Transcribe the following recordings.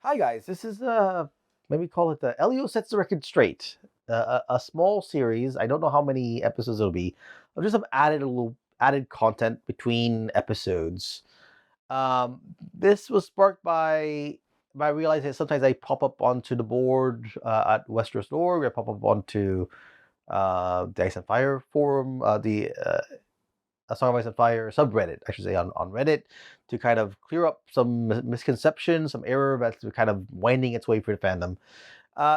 Hi guys, this is maybe call it the Elio sets the record straight. A small series. I don't know how many episodes it'll be. I've just have added a little added content between episodes. Um, this was sparked by realizing that sometimes I pop up onto the board at Westeros.org. I pop up onto the Ice and Fire forum, the a Song of Ice and Fire subreddit, I should say, on Reddit, to kind of clear up some misconceptions, some error that's kind of winding its way through the fandom.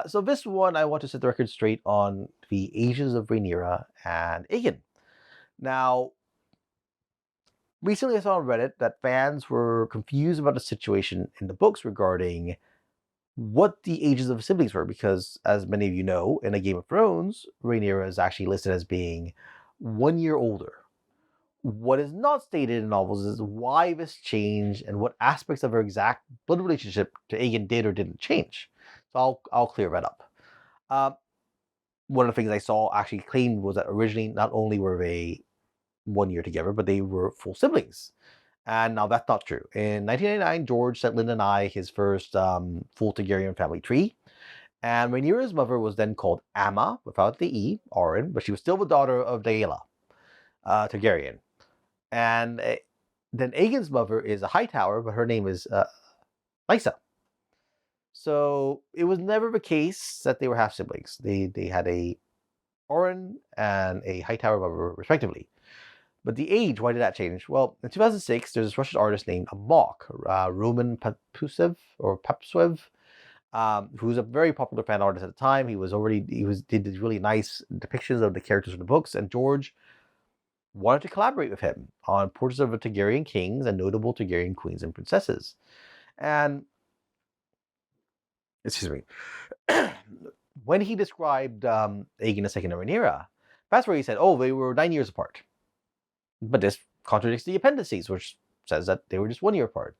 So this one, I want to set the record straight on the ages of Rhaenyra and Aegon. Now, recently I saw on Reddit that fans were confused about the situation in the books regarding what the ages of siblings were, because as many of you know, in a Game of Thrones, Rhaenyra is actually listed as being 1 year older. What is not stated in novels is why this changed and what aspects of her exact blood relationship to Aegon did or didn't change. So I'll clear that up. Uh, One of the things I saw actually claimed was that originally not only were they 1 year together, but they were full siblings. And now that's not true. In 1999, George sent Lynn and I his first full Targaryen family tree. And Rhaenyra's mother was then called Amma, without the E, Orin, but she was still the daughter of Daela Targaryen. And then Aegon's mother is a Hightower, but her name is Lysa. So it was never the case that they were half siblings. They had a Oren and a Hightower mother, respectively. But the age, why did that change? Well, in 2006, there's this Russian artist named Mok, Roman Papusev or Papswev, who's a very popular fan artist at the time. Did these really nice depictions of the characters in the books, and George wanted to collaborate with him on portraits of the Targaryen kings and notable Targaryen queens and princesses. And excuse me, when he described Aegon II and Rhaenyra, that's where he said, "Oh, they were 9 years apart." But this contradicts the appendices, which says that they were just 1 year apart.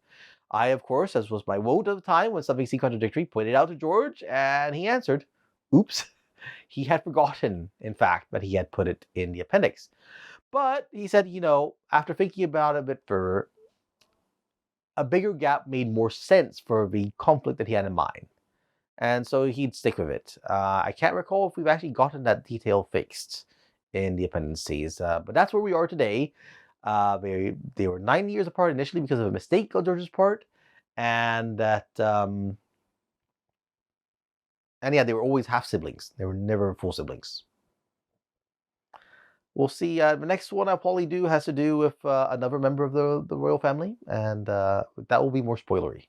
I, of course, as was my wont at the time when something seemed contradictory, pointed out to George, and he answered, "Oops." He had forgotten, in fact, that he had put it in the appendix. But he said, after thinking about it a bit further, a bigger gap made more sense for the conflict that he had in mind. And so he'd stick with it. I can't recall if we've actually gotten that detail fixed in the appendices, but that's where we are today. They were 9 years apart initially because of a mistake on George's part, and yeah, they were always half siblings. They were never full siblings. We'll see. The next one I'll probably do has to do with another member of the royal family, and that will be more spoilery.